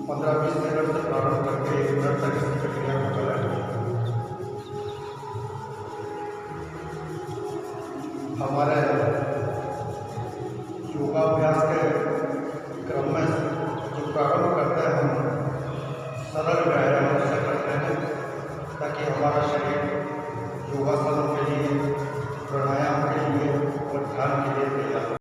15-20 minute से प्रारंभ करके 1 मिनट तक इस प्रक्रिया को करें। हमारे योगाभ्यास के क्रम में जो प्रारंभ करते हैं हम सरल व्यायाम से करते हैं ताकि हमारा शरीर योगासनों के लिए, प्राणायाम के लिए और ध्यान के लिए तैयार हो।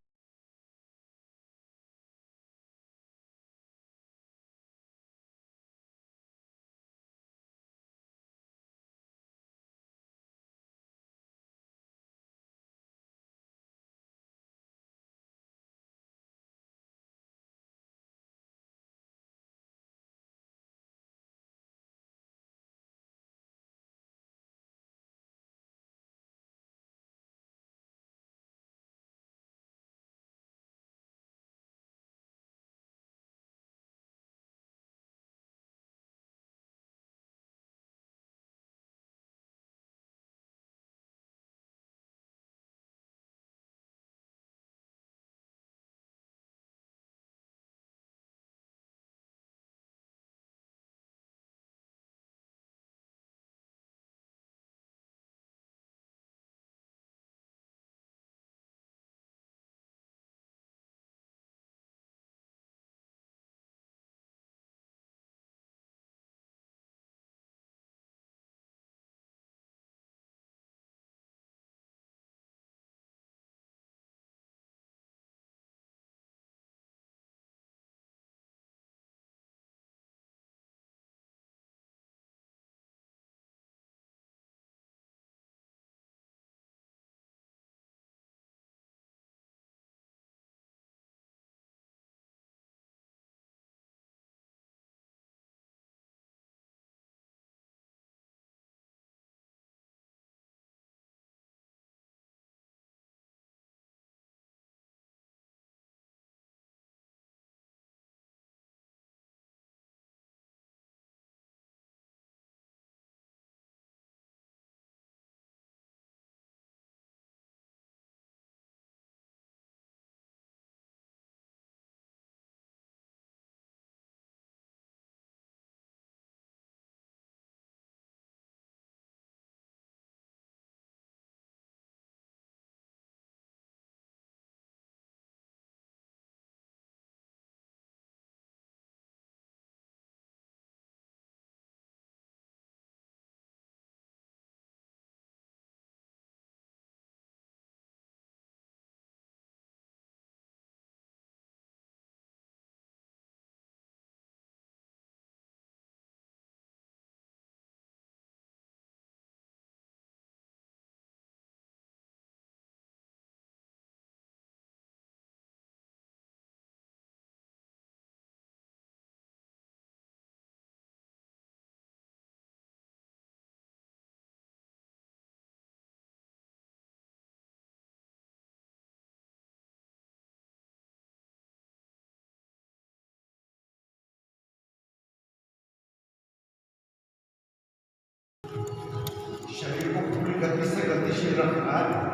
शरीर को पूरी गति से गतिशील रखना है।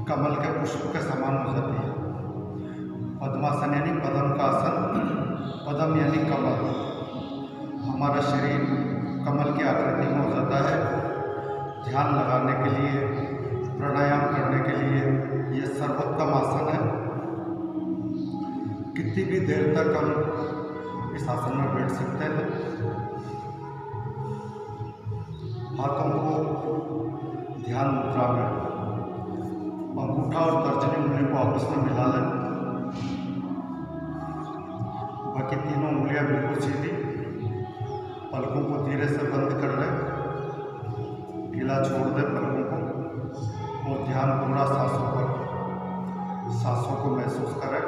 कमल के पुष्प के समान हो जाती है। पद्मासन यानी पद्म का आसन, पद्म यानी कमल। हमारा शरीर कमल की आकृति में हो जाता है। ध्यान लगाने के लिए, प्राणायाम करने के लिए ये सर्वोत्तम आसन है। कितनी भी देर तक हम इस आसन में बैठ सकते हैं। हाथों को ध्यान मुद्रा में, अंगूठा और तर्जनी उंगली को आपस में मिला लें। बाकी तीनों उंगलियां बिल्कुल सीधी। पलकों को धीरे से बंद कर लें, ढीला छोड़ दें पलकों को और ध्यान पूरा सांसों पर, सांसों को महसूस करें।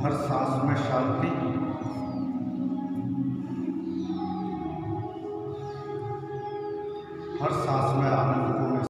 हर सांस में शांति, हर सांस में आनंद को महसूस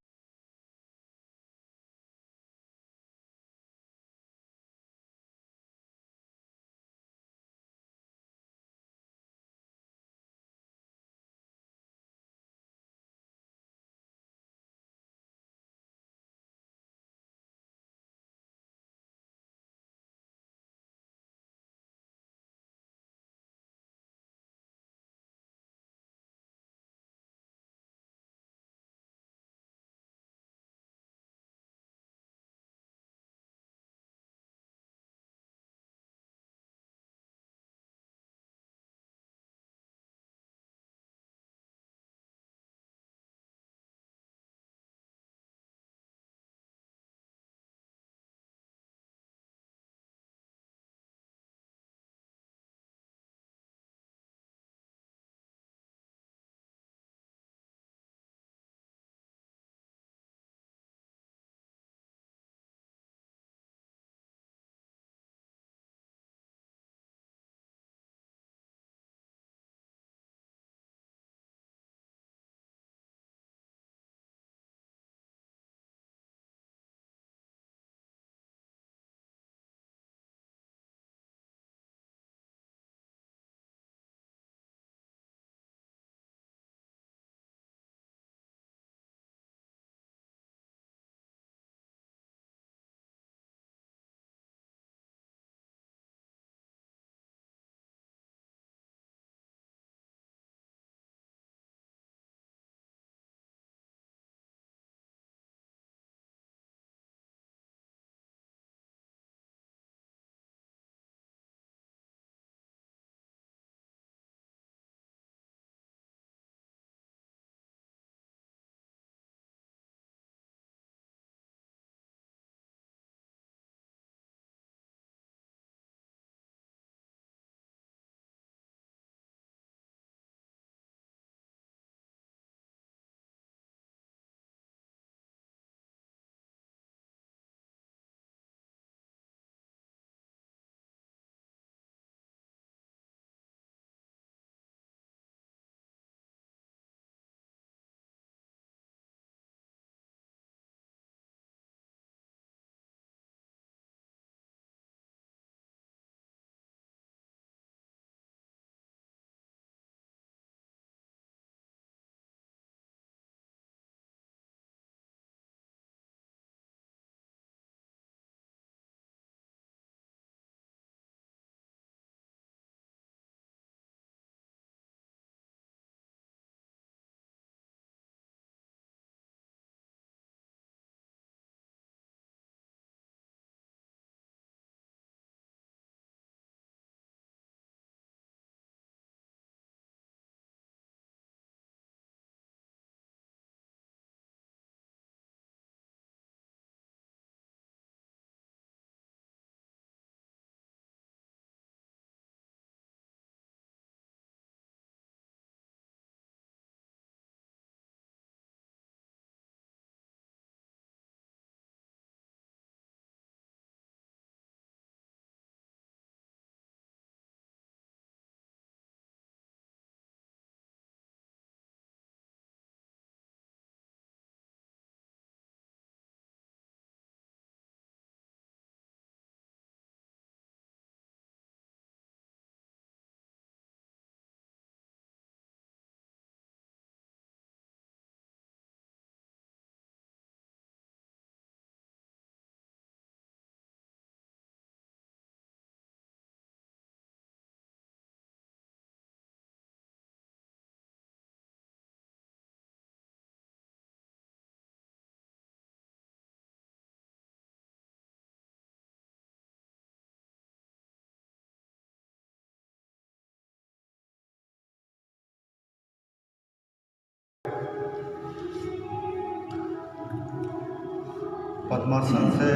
पद्मासन से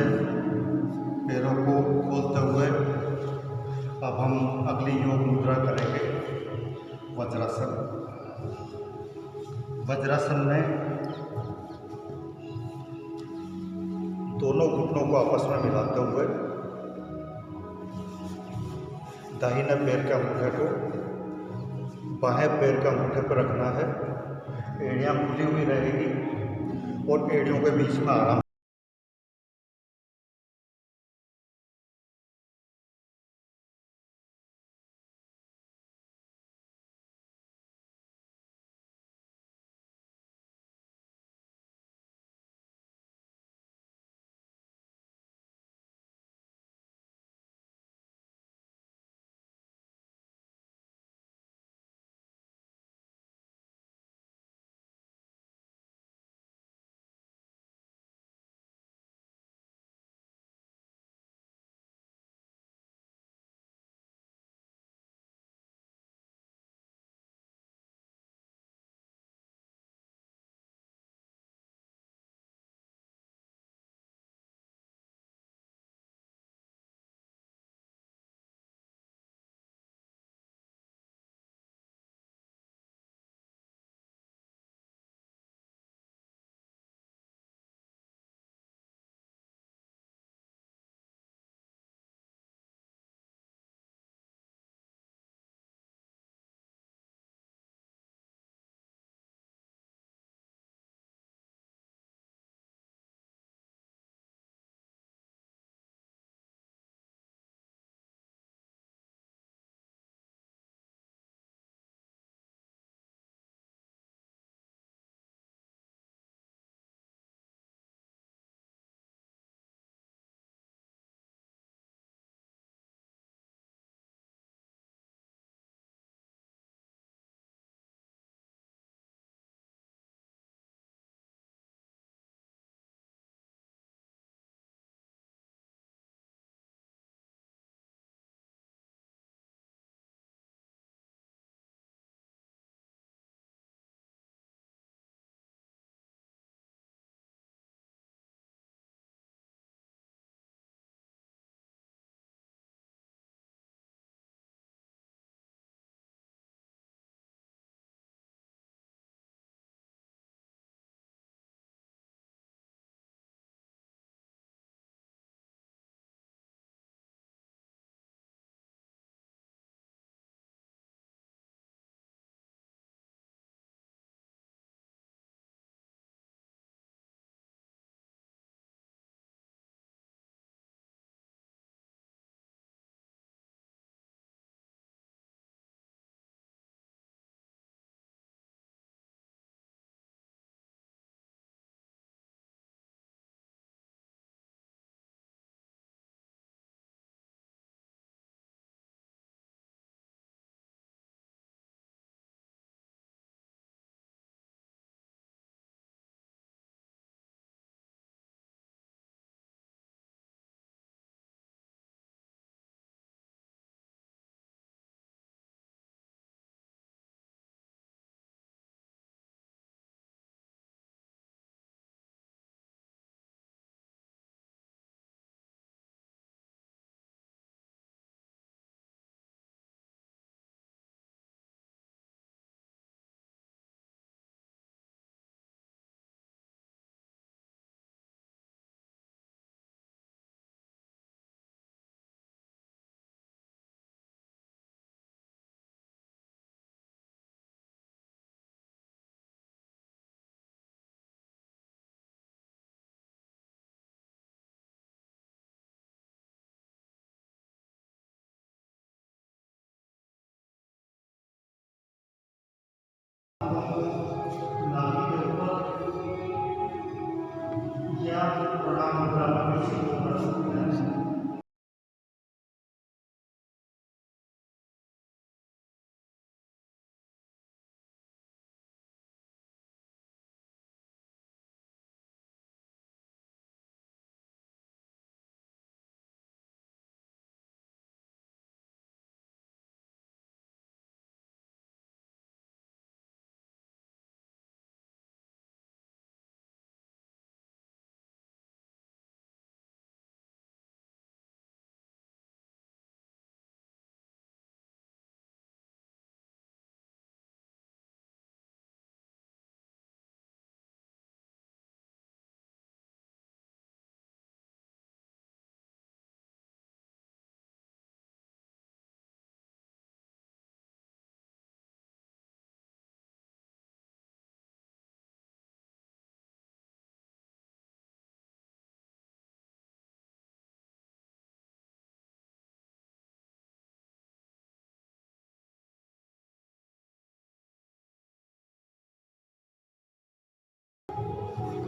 पैरों को खोलते हुए अब हम अगली योग मुद्रा करेंगे वज्रासन। वज्रासन में दोनों घुटनों को आपस में मिलाते हुए दाहिने पैर के अंगूठे को बाएं पैर के अंगूठे पर रखना है। एड़ियाँ खुली हुई रहेगी और एड़ियों के बीच में आराम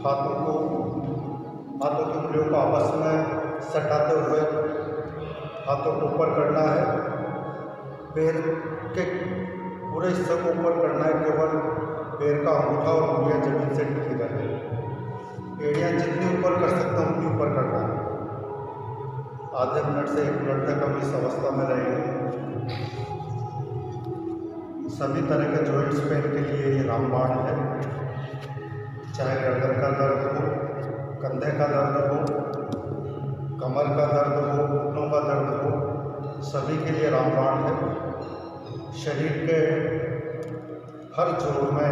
हाथों की उंगलियों को आपस में सटाते हुए हाथों को ऊपर करना है। पैर के पूरे हिस्से को ऊपर करना है, केवल पैर का अंगूठा और उंगलियां जमीन से टिकी रहे। एड़ियाँ जितनी ऊपर कर सकते हैं उतनी ऊपर करना है। आधे मिनट से 1 मिनट तक हम इस अवस्था में रहेंगे। सभी तरह के जॉइंट्स पेन के लिए ये रामबाण है। चाहे गर्दन का दर्द हो, कंधे का दर्द हो, कमर का दर्द हो, घुटनों का दर्द हो, सभी के लिए रामबाण है। शरीर के हर जोड़ में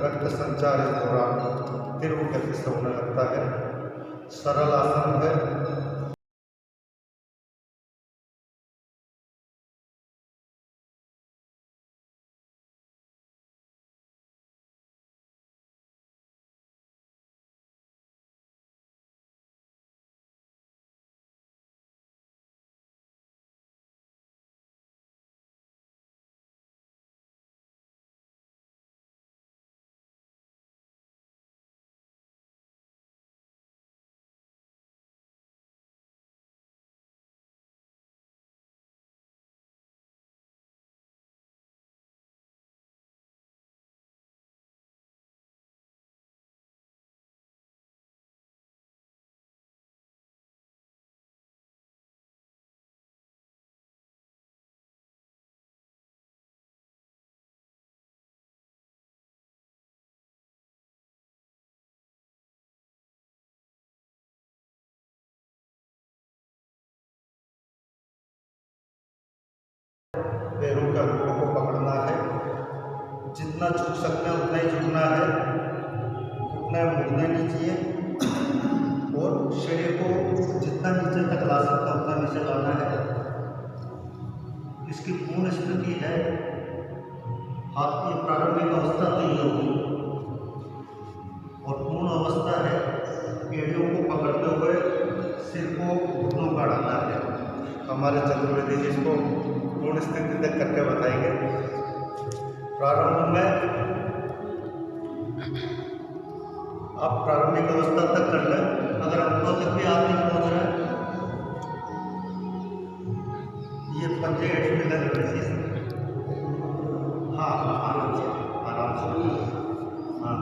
रक्त संचार इस दौरान तीव्र गति से होने लगता है। सरल आसन है। पैरों के अंगों को पकड़ना है। जितना झुक सकते हैं उतना ही झुकना है। घुटने मुड़ने नहीं चाहिए और शरीर को जितना नीचे तक ला सकता है उतना नीचे लाना है। इसकी पूर्ण स्थिति है, हाथ की प्रारंभिक अवस्था तो ये होगी और पूर्ण अवस्था है एड़ियों को पकड़ते हुए सिर को घुटनों का डालना है। हमारे चतुर्वेदी जी इसको पूर्ण स्थिति तक करके बताएंगे। प्रारंभ में आप प्रारंभिक अवस्था तक कर लें। अगर अंगों तक भी आप नहीं पहुंच रहे, ये पंजे हेठ में लग रहे हैं। हाँ, आराम से हाँ।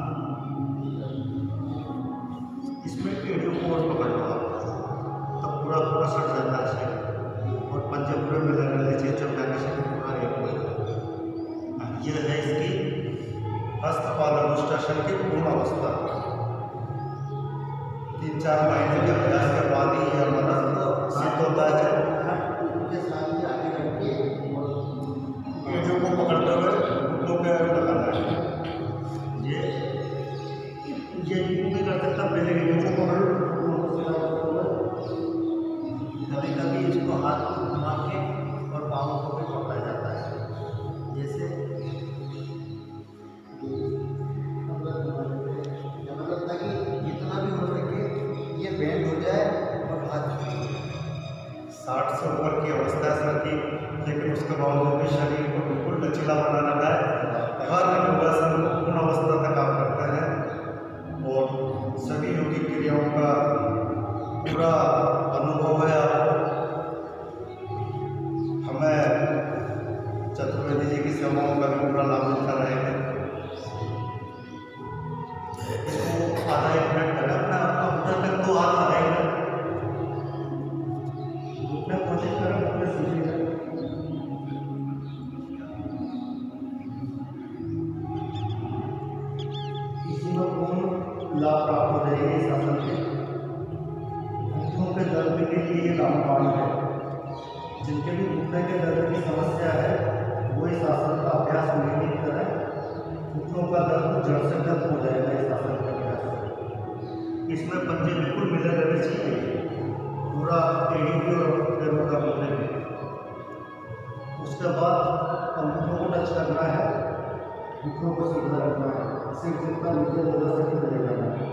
इसमें एड़ियों को और पकड़ लो आप, तब पूरा सट जाता है और पंजे पूरे में लगने लीजिए जब जाने से पूरा एक हो। यह है इसकी हस्तपादानुष्ठासन की पूर्ण अवस्था। 3-4 महीने के अभ्यास के बाद ही यह हमारा सिद्ध होता है। एड़ियों को पकड़ते हुए घुटनों पे लगाना है। ये नहीं कर सकता, पहले एड़ियों को पकड़ लो। कभी कभी इसको हाथ को घुमा के और पाँव को भी पकड़ा जाता है। जैसे मतलब ताकि जितना भी हो सके ये बैंड हो जाए और हाथ 60 से ऊपर की अवस्था है की, लेकिन उसके बावजूद भी शरीर को बिल्कुल लचीला बना रखा है। हर योगासन पूर्ण अवस्था तक काम करते हैं और सभी योगिक क्रियाओं का पूरा अनुभव है। हमें चतुर्वेदी जी की सेवाओं का भी पूरा लाभ मिलता रहेगा। इसको आधा 1 मिनट करें अपना घुटने तक, तो हाथ लगाएंगे, घुटने कोशिश करें घुटने सीधे करें। इसी में पूर्ण लाभ प्राप्त हो जाएगा इस आसन के। घुटनों के दर्द के लिए ये रामबाण है। जिनके भी घुटने के दर्द की समस्या है वो इस आसन का अभ्यास नियमित करें। घुटनों का दर्द जड़ से खत्म हो जाएगा इस आसन के अभ्यास से। इसमें पंजे बिल्कुल मिले रहने चाहिए, पूरा एड़ी भी और पैरों का घुटने भी। उसके बाद अंगूठों को टच करना है, घुटनों को सीधा रखना है, सिर्फ जितना नीचे हो सके ले जाना है।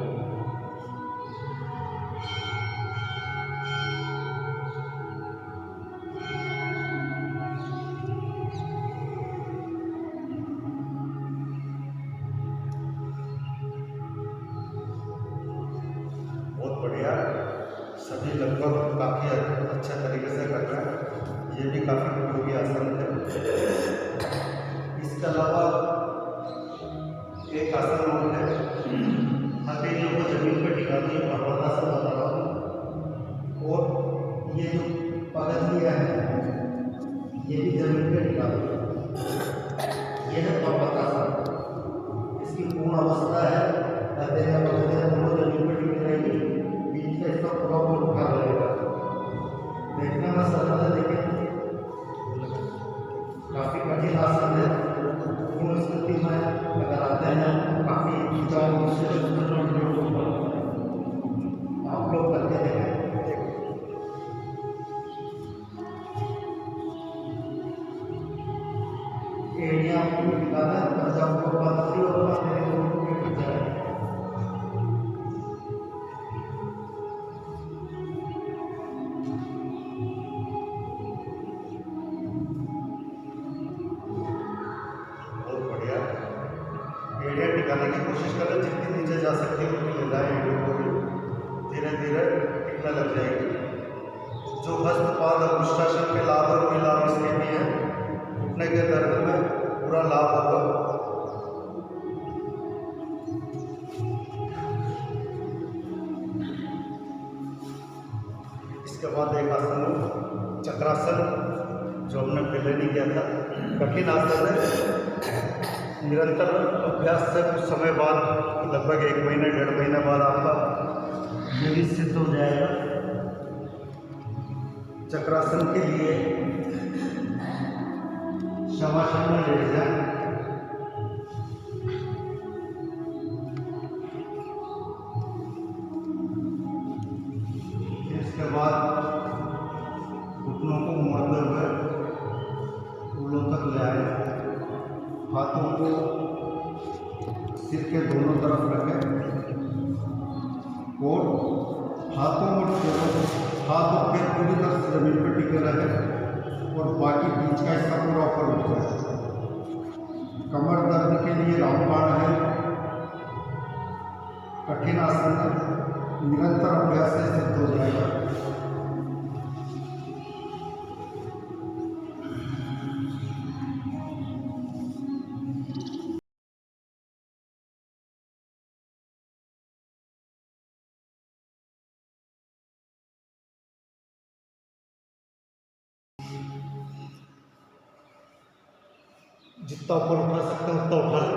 सभी लगभग काफ़ी अच्छे तरीके से कर रहे हैं। ये भी काफ़ी उपयोगी आसन है। इसके अलावा एक आसन और है, हथेलियों को जमीन पर टिका दिए, पर्वतासन बता रहा हूँ। और ये जो पगथिया है ये भी जमीन पर टिका दिए, ये है पर्वतासन। इसकी पूर्ण अवस्था है हथेलियाँ दोनों जमीन पर टिकी रहेगी, बीच में इसका पूरा ऊपर उठा रहेगा। देखने में सरल है लेकिन काफ़ी कठिन आसन है। पूर्ण स्थिति में अगर आते हैं काफ़ी खिंचाव आप लोग करके देखें। एड़ियाँ पूरी दिखाता है, पंजाब को पतली और मेरे को खिंचा है। एड़ियाँ टिकाने की कोशिश करें, जितनी नीचे जा सकती है उतनी ले जाए। एड़ियों को भी धीरे धीरे टिकने लग जाएगी। जो हस्तपाद और उष्टासन के लाभ और लाभ इसके भी हैं, घुटने के दर्द में पूरा लाभ होगा। इसके बाद एक आसन चक्रासन, जो हमने पहले नहीं किया था, कठिन आसन है। निरंतर अभ्यास से कुछ समय बाद, लगभग 1 महीने 1.5 महीने बाद आपका ये भी सिद्ध हो जाएगा। चक्रासन के लिए शवासन में लेट जाए। इसके बाद घुटनों को मोड़ते हुए कूलों तक ले आए। हाथों को सिर के दोनों तरफ रखें और हाथों और हाथ और पैर पूरी तरह से जमीन पर टिके रहे और बाकी बीच का हिस्सा पूरा ऊपर उठ जाए। कमर दर्द के लिए रामबाण है, कठिन आसन है, निरंतर अभ्यास से सिद्ध हो जाएगा। जितना ऊपर उठा सकते हैं उतना उठा लें।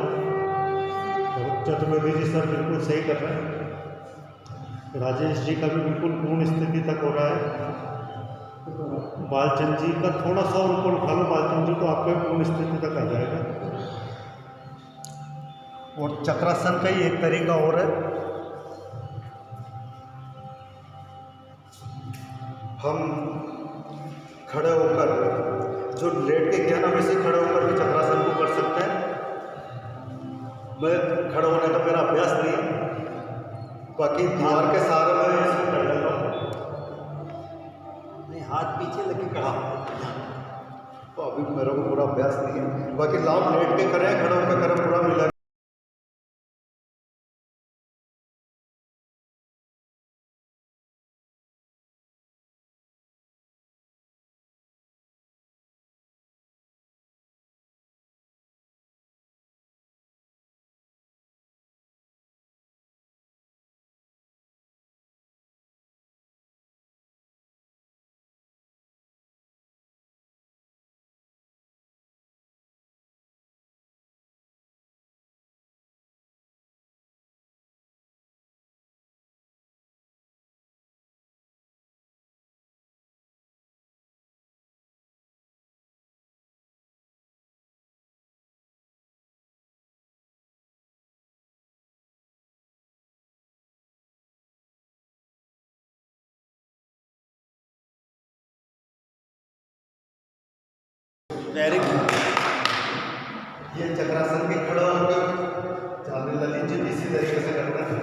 चतुर्वेदी जी सर बिल्कुल सही कर रहे हैं। राजेश जी का भी बिल्कुल पूर्ण स्थिति तक हो रहा है। बालचंद जी का थोड़ा सा ऊपर उठा लो, बालचंद जी, तो आपका पूर्ण स्थिति तक आ जाएगा। और चक्रासन का ही एक तरीका और है। हम खड़े होकर, जो लेट के किया ना, वैसे खड़े होकर भी चक्रासन को कर सकते हैं। मैं खड़े होने का मेरा अभ्यास नहीं है, बाकी दीवार के सहारे में इसको कर लेता हूँ। नहीं, हाथ पीछे लेके खड़ा, तो अभी मेरा को पूरा अभ्यास नहीं है। बाकी लाभ लेट के करें, खड़े होकर करें, पूरा मिला। Very good. ये चक्रासन के खड़ा होकर चांदी ललित जी इसी तरीके से करते हैं।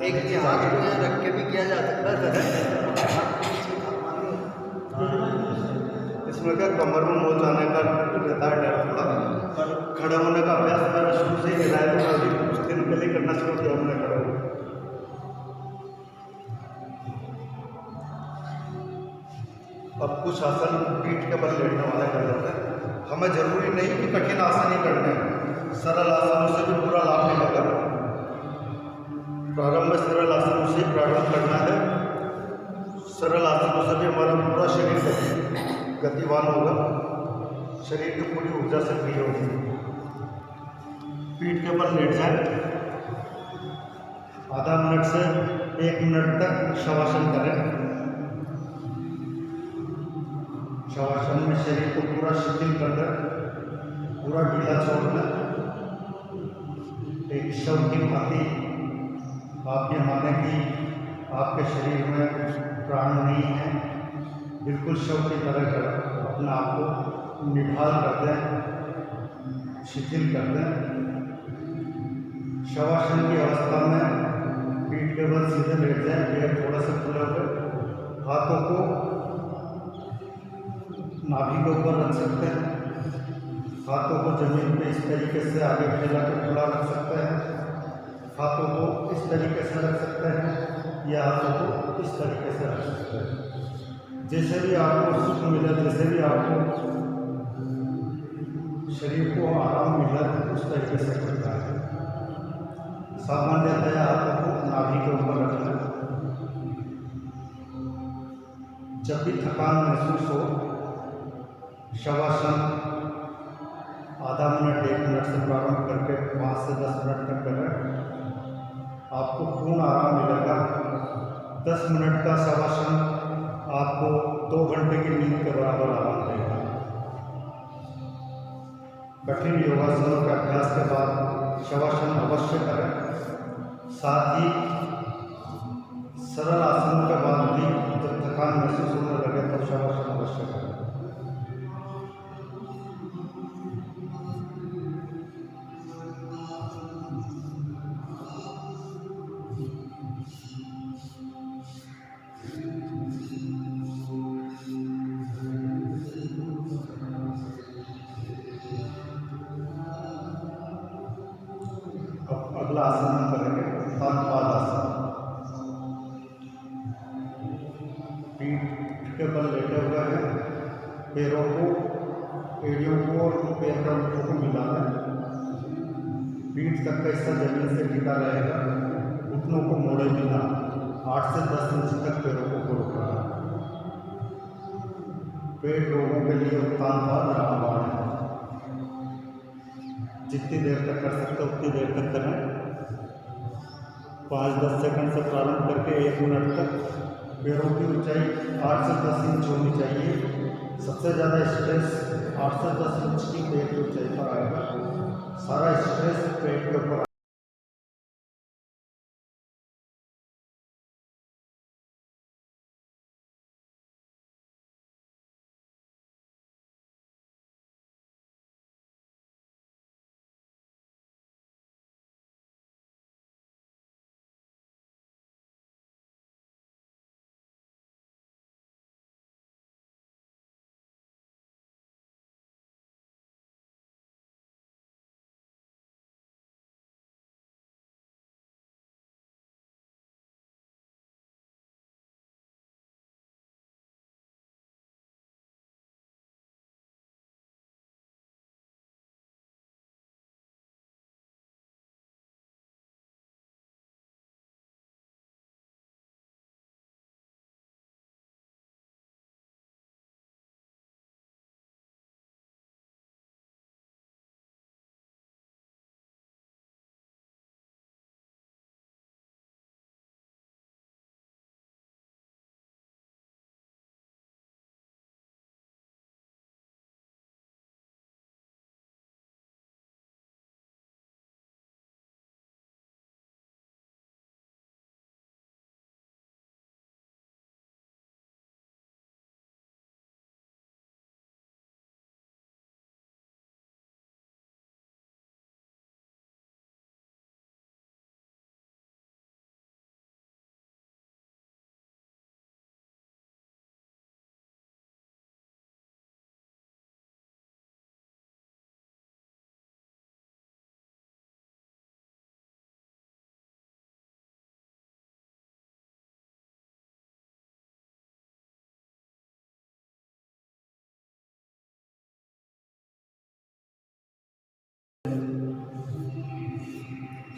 एक हाथ को यहाँ रख के भी किया जा सकता है। इसमें क्या कमर में मोच आने का रहता है डर थोड़ा, पर खड़े होने का अभ्यास मेरा शुरू से ही रहा है। तो अभी कुछ दिन पहले करना शुरू किया हमने खड़े होकर। अब कुछ आसन पीठ के बल लेटने वाले कर लेते हैं। हमें जरूरी नहीं कि कठिन आसन ही करने हैं, सरल आसनों से भी पूरा लाभ मिलेगा। प्रारंभ में सरल आसनों से प्रारंभ करना है। सरल आसनों से भी हमारा पूरा शरीर गतिवान होगा, शरीर की पूरी ऊर्जा सक्रिय होगी। पीठ के बल लेट जाए, आधा मिनट से 1 मिनट तक शवासन करें। शवासन में शरीर को पूरा शिथिल कर दें, पूरा ढीला छोड़ दें। एक शव की भांति आप ये माने कि आपके शरीर में प्राण नहीं है, बिल्कुल शव की तरह कर अपने आप को निढाल कर दें, शिथिल कर दें। शवासन की अवस्था में पीठ के बल सीधे लेट जाए, पैर थोड़ा सा खुले हुए, हाथों को नाभि के ऊपर रख सकते हैं, हाथों को जमीन पे इस तरीके से आगे फैला के खुला रख सकते हैं, हाथों को इस तरीके से रख सकते हैं या हाथों को इस तरीके से रख सकते हैं। जैसे भी आपको सुख मिले, जैसे भी आपको शरीर को आराम मिले, उस तरीके से करता है। सामान्यतया हाथों को नाभि के ऊपर रखना। जब भी थकान महसूस हो, शवासन आधा मिनट 1 मिनट से प्रारंभ करके 5 से 10 मिनट तक करें, आपको पूर्ण आराम मिलेगा। 10 मिनट का शवासन आपको 2 घंटे की नींद के बराबर आराम देगा। कठिन योगासनों के अभ्यास के बाद शवासन अवश्य करें। साथ ही सरल आसनों के बाद भी जब थकान महसूस होने लगे तब शवासन अवश्य करें। अब अगला आसन हम करेंगे उत्थान पादासन। पीठ के बल लेटे हुए हैं, पैरों को, एड़ियों को और पैर के अंगूठों को मिला लें। पीठ तक का हिस्सा जमीन से टिका रहेगा, घुटनों को मोड़े बिना 8 से 10 इंच तक पैरों को गोल करना। पेट रोगों के लिए उत्थान पाद रामबाण है। जितनी देर तक कर सकते उतनी देर तक करें। 5-10 सेकंड से प्रारंभ करके 1 मिनट तक। पैरों की ऊंचाई 8 से 10 इंच होनी चाहिए। सबसे ज़्यादा स्ट्रेस 8 से 10 इंच की पैर की ऊंचाई पर आएगा। सारा स्ट्रेस पेट के ऊपर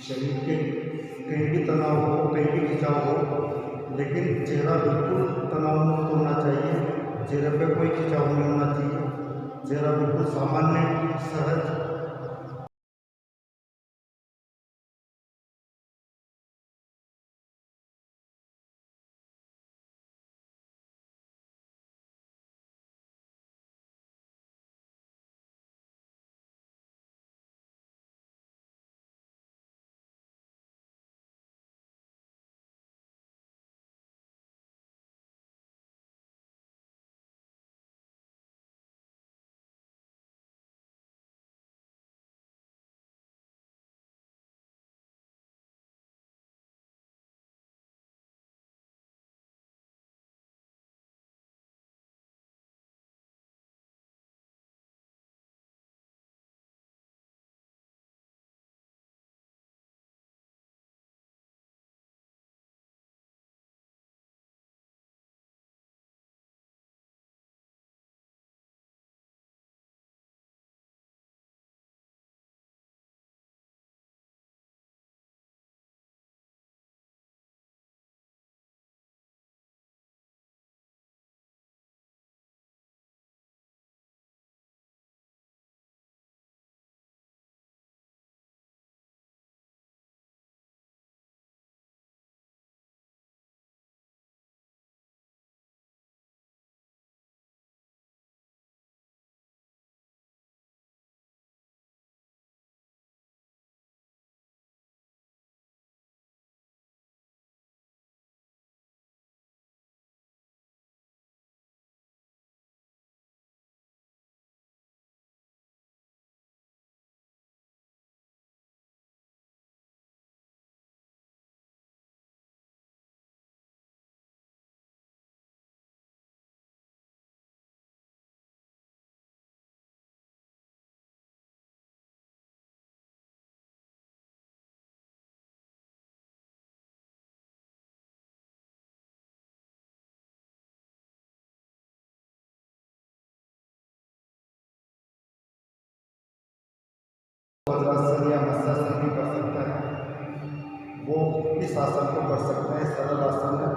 शरीर के कहीं भी तनाव हो, कहीं भी खिंचाव हो, लेकिन चेहरा बिल्कुल तनाव मुक्त होना चाहिए। चेहरे पे कोई खिंचाव नहीं होना चाहिए। चेहरा बिल्कुल सामान्य, सहज। वज्रासन या मत्स्यासन भी कर सकते हैं, वो इस आसन को कर सकते हैं। सरल आसन है।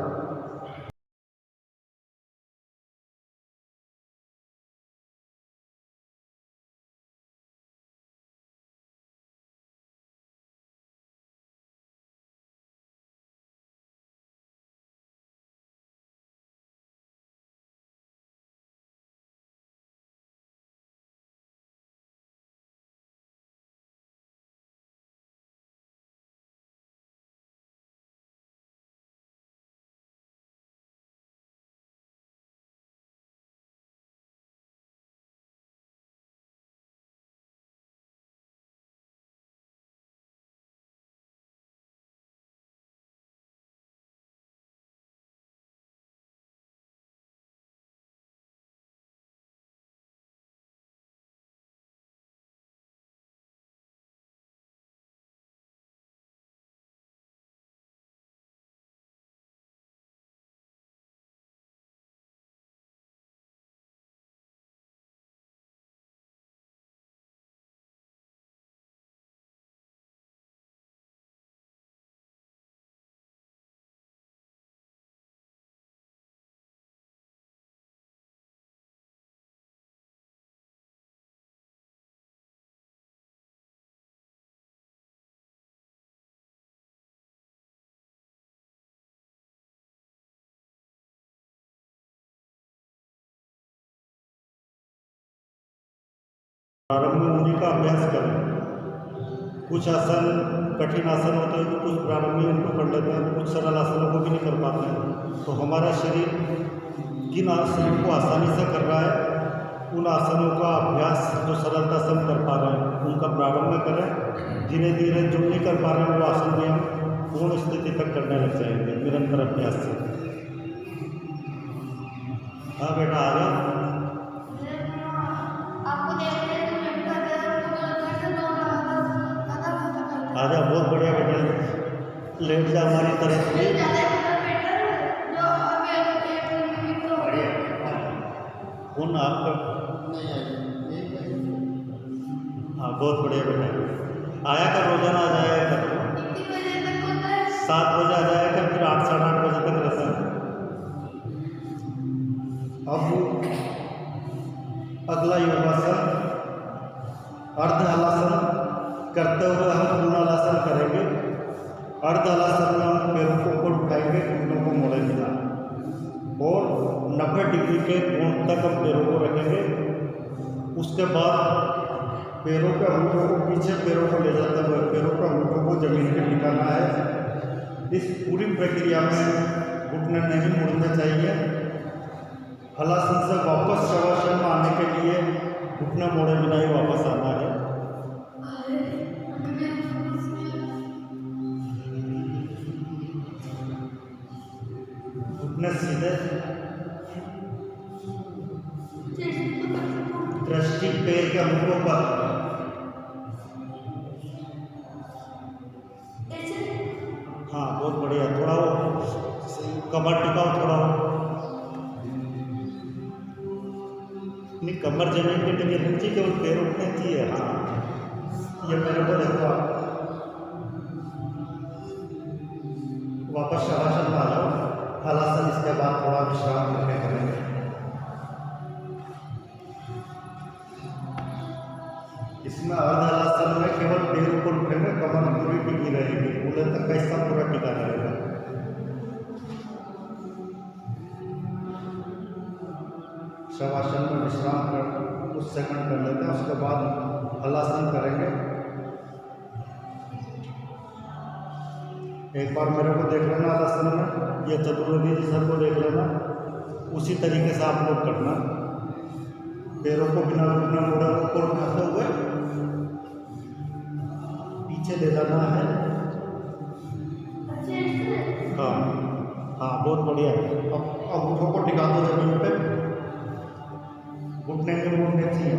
प्रारंभ में मुनि का अभ्यास करें। कुछ आसन कठिन आसन होते हैं तो कुछ प्रारंभ में उनको कर लेते हैं, कुछ सरल आसनों को भी नहीं कर पाते हैं। तो हमारा शरीर किन आसनों को आसानी से कर रहा है, उन आसनों का अभ्यास जो सरलता से हम कर पा रहे हैं उनका प्रारंभ में करें। धीरे धीरे जो नहीं कर पा रहे हैं वो आसन भी हम पूर्ण स्थिति तक करने लग जाएंगे निरंतर अभ्यास से। हाँ बेटा आ जाओ। आजा, बहुत बढ़िया बेटा, लेट जा हमारी तरफ। कौन आपका? हाँ बहुत बढ़िया बेटा, आया कर रोजाना आ जाएगा। 7 बजे आ जाएगा, फिर 8 साढ़े 8 बजे तक रहता है। अब अगला योगासन अर्ध हलासन करते हुए हम पूर्ण हलासन करेंगे। अर्ध हलासन में हम पैरों को ऊपर उठाएंगे, घुटनों को मोड़े बिना, और 90 डिग्री के कोण तक हम पैरों को रखेंगे। उसके बाद पैरों के अंगूठों को पीछे पैरों को ले जाते हुए पैरों के अंगूठों को जमीन पर टिकाना है। इस पूरी प्रक्रिया में घुटने नहीं मुड़ने चाहिए। हलासन से वापस शवासन में आने के लिए घुटने मोड़े बिना ही वापस आना है। घुटने सीधे, दृष्टि पैर के अंगूठों पर, हाँ बहुत बढ़िया। थोड़ा वो कमर टिकाओ, थोड़ा नहीं कमर जमीन पे टिके नहीं चाहिए, केवल पैर उठने चाहिए। हाँ ये मेरे को देखो, आप वापस शवासन में आ जाओ। हलासन इसके बाद थोड़ा विश्राम करके करेंगे। इसमें अर्ध हलासन में केवल पैर ऊपर उठेंगे, कमर पूरी टिकी रहेगी, कूल्हे तक का हिस्सा पूरा टिका रहेगा। शवासन में विश्राम कर कुछ सेकंड कर लेते हैं, उसके बाद हलासन करेंगे। एक बार मेरे को देख लेना हलासन में, या चतुर्वेदी जी सबको देख लेना, उसी तरीके से आप लोग करना। पैरों को बिना घुटने मोड़े ऊपर उठाते हुए पीछे ले जाना है। हाँ हाँ बहुत बढ़िया। अब अंगूठों को टिका दो जमीन पे, घुटने के मोड़ने चाहिए।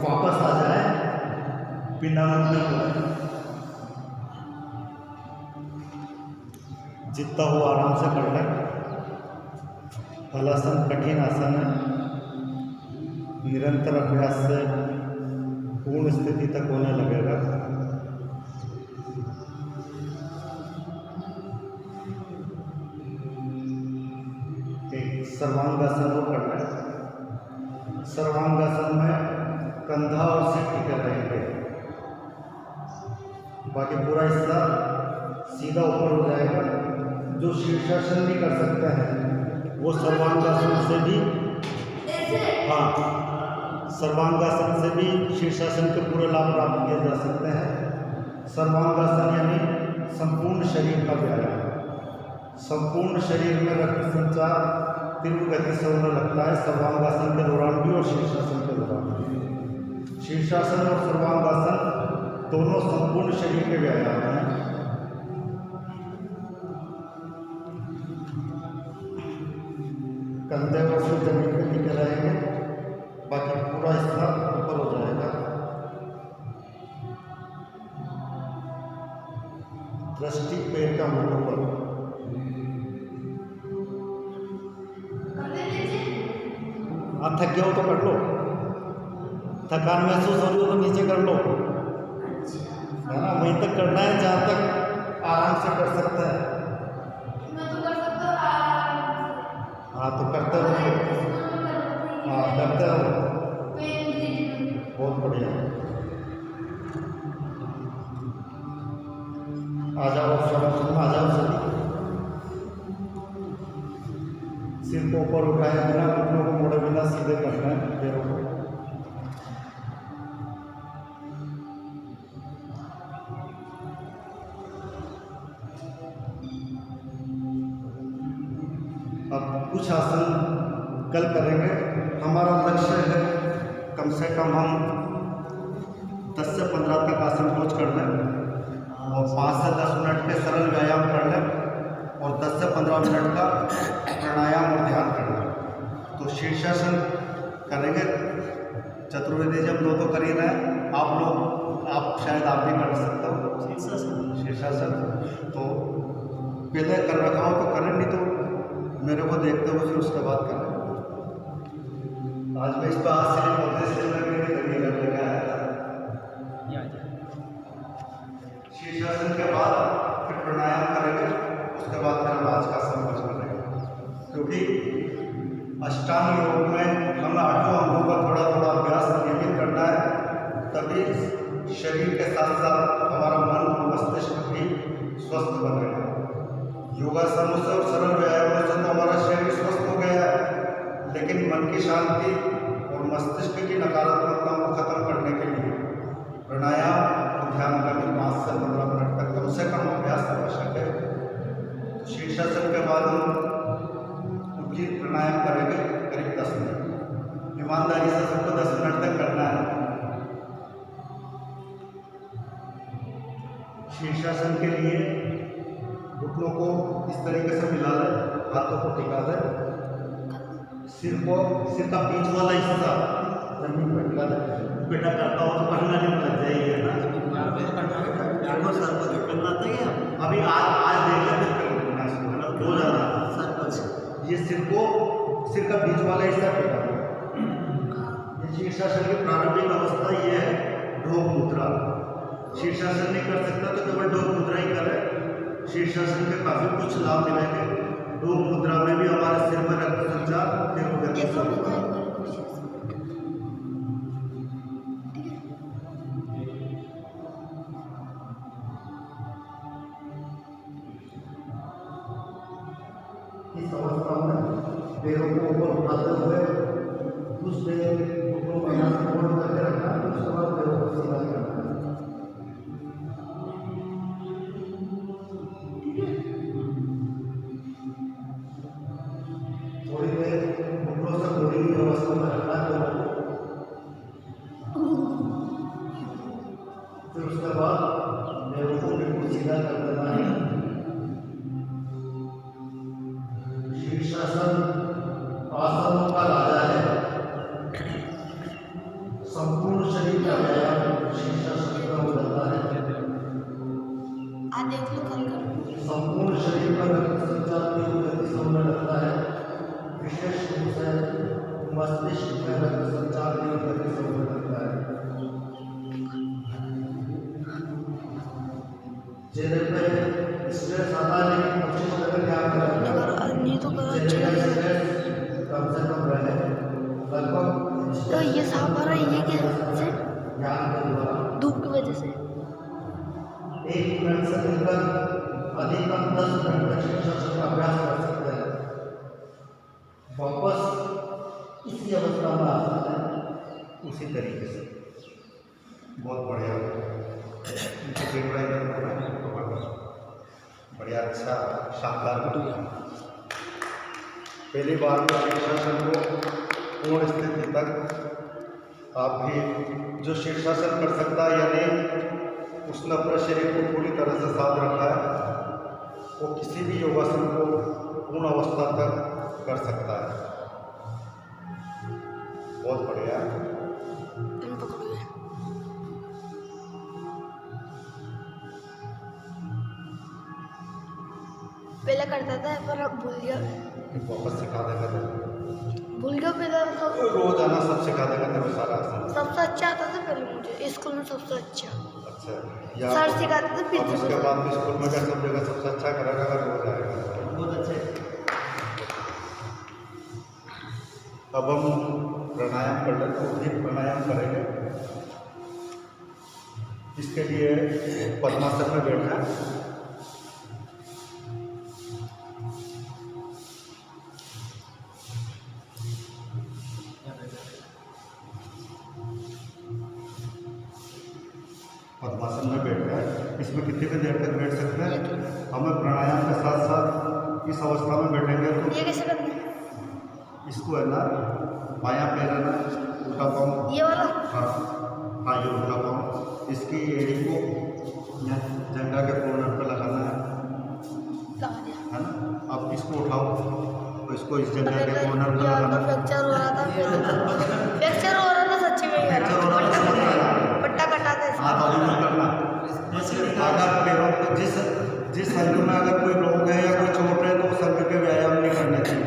वापस आ जाए बिना घुटने, जितना हो आराम से कर लें। हलासन कठिन आसन है, निरंतर अभ्यास से पूर्ण स्थिति तक होने लगेगा। एक सर्वांगासन को करना है। सर्वांगासन में कंधा और सिर टिके रहेंगे, बाकी पूरा हिस्सा सीधा ऊपर हो जाएगा। जो शीर्षासन भी कर सकते हैं वो सर्वांगासन से भी, हाँ सर्वांगासन से भी शीर्षासन के पूरे लाभ प्राप्त किए जा सकते हैं। सर्वांगासन यानी संपूर्ण शरीर का व्यायाम। संपूर्ण शरीर में रक्त संचार तीव्र गति से होने लगता है सर्वांगासन के दौरान भी और शीर्षासन के दौरान भी। शीर्षासन और सर्वांगासन दोनों संपूर्ण शरीर के व्यायाम हैं। कंधे और सिर जमीन पर टिके रहेंगे, बाकी पूरा हिस्सा ऊपर हो जाएगा। दृष्टि पैर का मुंह पर, आप थक गए हो तो कर लो, थकान महसूस हो रही हो तो नीचे कर लो, है ना। वहीं तक करना है जहाँ तक आराम से कर सकते हैं। हाँ तो करते रहो, हाँ करते रहो, बहुत बढ़िया। आ जाओ शवासन, आ जाओ सभी। सिर को ऊपर उठाए बिना, घुटनों को मोड़े बिना सीधे करना है पैरों को। अब कुछ आसन कल करेंगे। हमारा लक्ष्य है कम से कम हम 10 से 15 तक आसन रोज कर लें और 5 से 10 मिनट के सरल व्यायाम कर लें और 10 से 15 मिनट का प्राणायाम और ध्यान कर लें। तो शीर्षासन करेंगे चतुर्वेदी जब दो कर ही रहे हैं आप लोग, आप शायद आप भी कर सकते हो शीर्षासन। तो पहले कर रखा हो तो करें, नहीं तो मेरे को देखते हो फिर उसके बाद करें। आज मैं इस पर हाथ से पौधे से मेरी लगी लगा है। शीर्षासन के बाद फिर प्राणायाम करेंगे, उसके बाद फिर हम आज का संकोच करेंगे, क्योंकि अष्टांग योग में हमें 8 अंगों का थोड़ा थोड़ा अभ्यास नियमित करना है, तभी शरीर के साथ साथ हमारा मन और मस्तिष्क भी स्वस्थ बनेगा। योगासनों से और सरल व्यायामों से तो हमारा शरीर स्वस्थ हो गया है, लेकिन मन की शांति और मस्तिष्क की नकारात्मकता को खत्म करने के लिए प्राणायाम और ध्यान का भी 5 से 15 मिनट तक कम से कम अभ्यास आवश्यक है। तो शीर्षासन के बाद हम उनकी प्राणायाम करेंगे करीब 10 मिनट। ईमानदारी से सबको 10 मिनट तक करना है। शीर्षासन के लिए घुटनों को इस तरीके से मिला लें, हाथों को टिका दें, सिर का बीच वाला हिस्सा जमीन पर टिका दें। बेटा करता हो तो पढ़ना नहीं लग जाएगी, है ना? अभी आज देख लें, रोजाना ये सिर का बीच वाला हिस्सा टिका दें। ये शीर्षासन की प्रारंभिक अवस्था ये है ढोक मुद्रा। शीर्षासन नहीं कर सकता तो केवल ढोक मुद्रा ही करें। शीर्षासन के काफी कुछ लाभ मिलेंगे। ढोक मुद्रा में भी हमारे सिर में रक्त संचार इस अवस्था में पैरों को ऊपर उठाते हुए दूसरे घुटनों को यहाँ से मोड़ करके रखना, उसके बाद पैरों को सीधा करना। थोड़ी देर घुटनों से मुड़ी हुई अवस्था में रखना है, फिर उसके बाद पैरों को बिल्कुल सीधा कर देना है। शीर्षासन आसनों का राजा है। संपूर्ण शरीर का व्यायाम शीर्षासन का हो जाता है। संपूर्ण शरीर का रक्त संचार की गति से होने लगता है। विशेष रूप से मस्तिष्क में रक्त संचार की गति से होने लगता है। चेहरे पे स्ट्रेस आता है, लेकिन कोशिश करें क्या करें कम से कम रहे। लगभग तो ये साफ आ रहा है, ये कैसे? धूप की वजह से। 1 मिनट से लेकर अधिकतम 10 मिनट तक शीर्षासन का अभ्यास कर सकते हैं। वापस इसी अवस्था में आ सकते हैं उसी तरीके से। बहुत बढ़िया, बढ़िया, अच्छा, शानदार। पहली बार में शीर्षासन को पूर्ण स्थिति तक आप भी जो शीर्षासन कर सकता है, यानी उसने अपने शरीर को पूरी तरह से साफ रखा है, वो किसी भी योगासन को पूर्ण अवस्था तक कर सकता है। बहुत बढ़िया। पहले करता था पर अब भूल गया। वापस सिखा देगा तो भूल गया पहले तो रोजाना सब सिखा देगा तेरे सारा आसन। सबसे अच्छा आता था पहले मुझे स्कूल में सबसे अच्छा। अच्छा, सर सिखाते थे, फिर उसके बाद भी स्कूल में क्या सब जगह सबसे अच्छा करेगा अगर हो जाएगा। बहुत अच्छे। अब हम प्राणायाम कर लेते हैं, भी प्राणायाम करेंगे। इसके लिए पद्मासन में बैठना है। पद्मासन में बैठना है। इसमें कितनी भी देर तक बैठ सकते हैं। हमें प्राणायाम के साथ साथ इस अवस्था में बैठेंगे तो ये कैसे करना है? इसको है ना, बायां पैर है ना, उल्टा पाँव, ये वाला? हाँ, ये उल्टा पाँव, इसकी एड़ी को यहाँ जंघा के कॉर्नर पर लगाना है ना। अब इसको उठाओ तो इसको इस जगह के कॉर्नर पर लगाना है। फ्रैक्चर हो रहा था, फ्रैक्चर हो रहा था सच्ची में। फ्रैक्चर हो रहा है उसको बताना, पट्टा कटाते हैं। हाथ हॉलीबॉल करना। अगर पैरों को जिस अंग में अगर कोई रोग है या कोई चोट है तो उस अंग के व्यायाम नहीं करने चाहिए।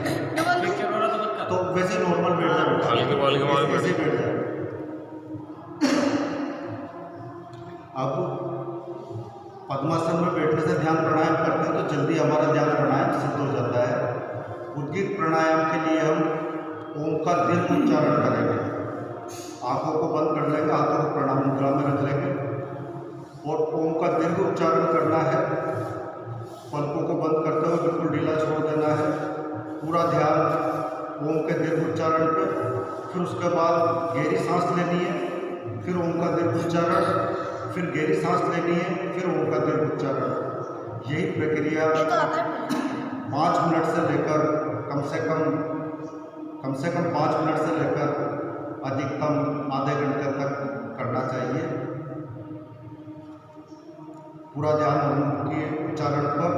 तो वैसे नॉर्मल बैठ जाओ, वैसे बैठ जाओ। अब पद्मासन में बैठने से ध्यान प्राणायाम करते हैं तो जल्दी हमारा ध्यान प्राणायाम सिद्ध हो जाता है। उद्गीत प्राणायाम के लिए हम ओम का दीर्घ उच्चारण करेंगे। आंखों को बंद कर लेंगे, हाथों को प्रणाम मुद्रा में रख लेंगे और ओम का दीर्घ उच्चारण करना है। पलकों को बंद करते हुए बिल्कुल ढीला छोड़ देना है। पूरा ध्यान ओम के दीर्घ उच्चारण पे। फिर उसके बाद गहरी सांस लेनी है, फिर ओम का दीर्घ उच्चारण, फिर गहरी सांस लेनी है, फिर ओम का दीर्घ उच्चारण। यही प्रक्रिया 5 मिनट से लेकर कम से कम 5 मिनट से लेकर अधिकतम आधे घंटे तक करना चाहिए। पूरा ध्यान ओम के उच्चारण पर।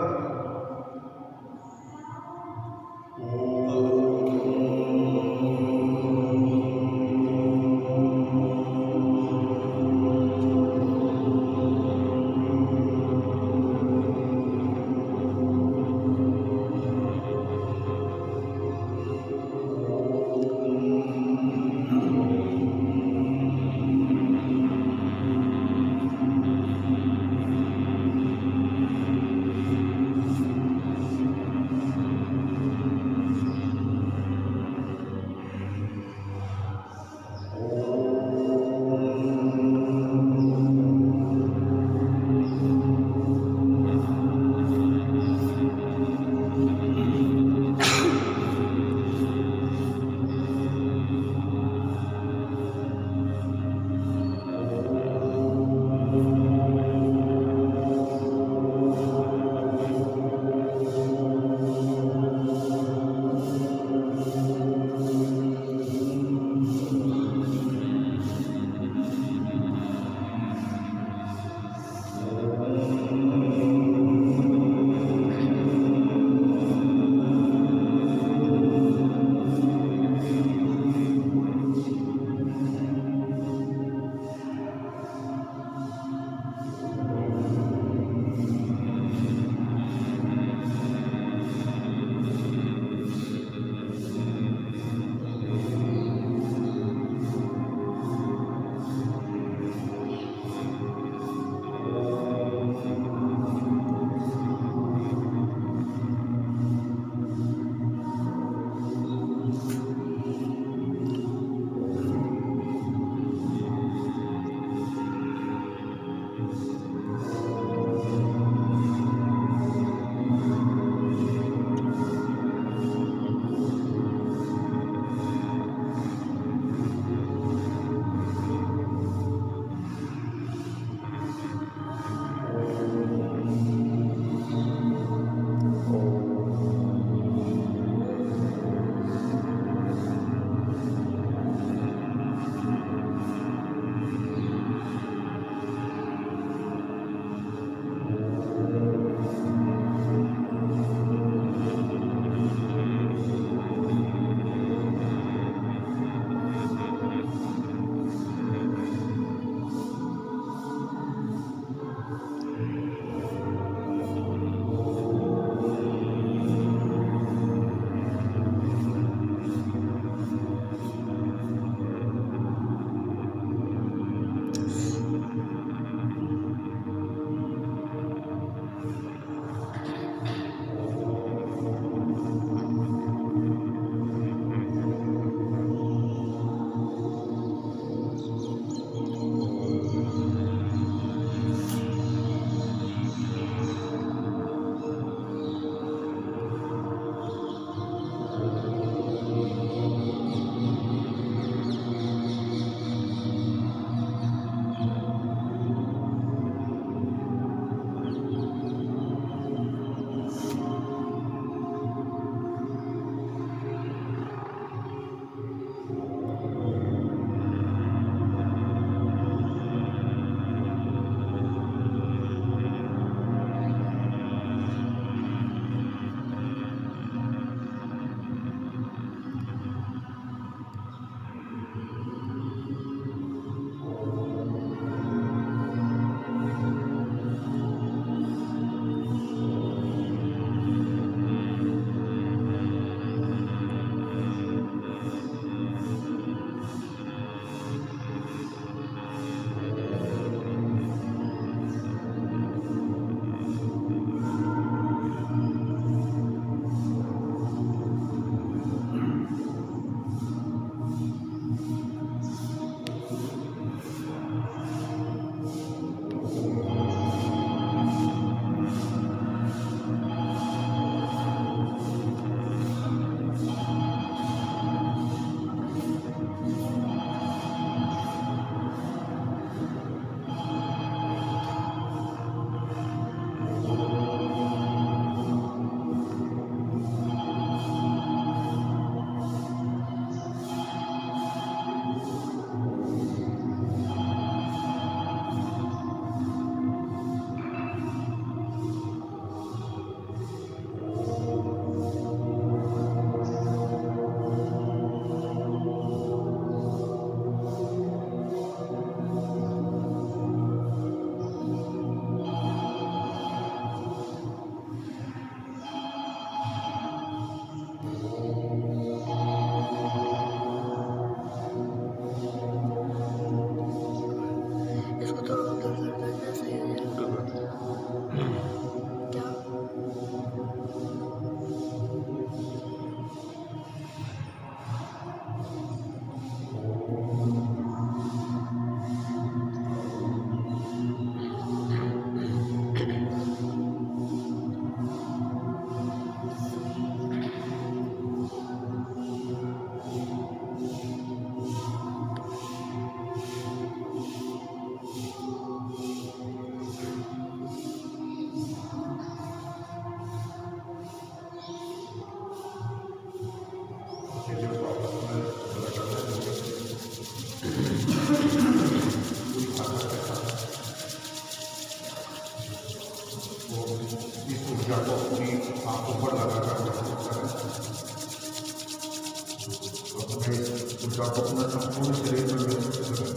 जो आप अपने संपूर्ण शरीर में महसूस करें।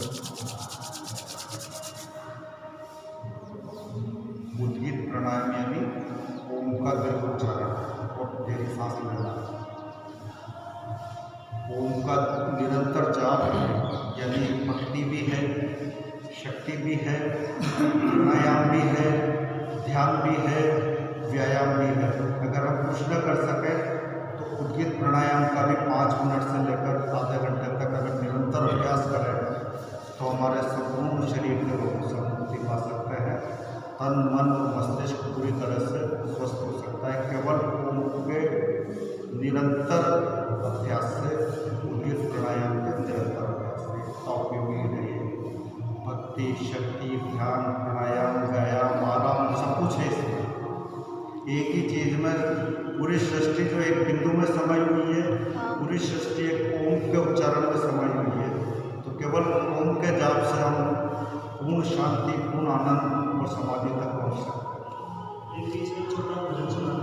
उद्गीत प्राणायाम यानी ओम का दीर्घ उच्चारण और गहरी सांस लेना। ओम का निरंतर जाप यानी भक्ति भी है, शक्ति भी है, प्राणायाम भी है, ध्यान भी है, व्यायाम भी है। अगर हम कुछ न कर सकें तो उद्गीत प्राणायाम का भी 5 मिनट से लेकर आधे घंटे तक अगर निरंतर अभ्यास करें तो हमारे संपूर्ण शरीर के रोगों से मुक्ति पा सकते हैं। तन मन और मस्तिष्क पूरी तरह से स्वस्थ हो सकता है केवल ओम के निरंतर अभ्यास से, उद्गीत प्राणायाम के निरंतर अभ्यास से। उपयोगी है ये। भक्ति, शक्ति, ध्यान, प्राणायाम, व्यायाम, आराम सब कुछ है इसमें। एक ही चीज़ में पूरी सृष्टि जो एक बिंदु में समाई हुई है, पूरी सृष्टि एक ओम के उच्चारण में समाई हुई है। तो केवल ओम के जाप से हम पूर्ण शांति, पूर्ण आनंद और समाधि तक पहुँच सकते हैं। एक बीच में छोटा भजन सुना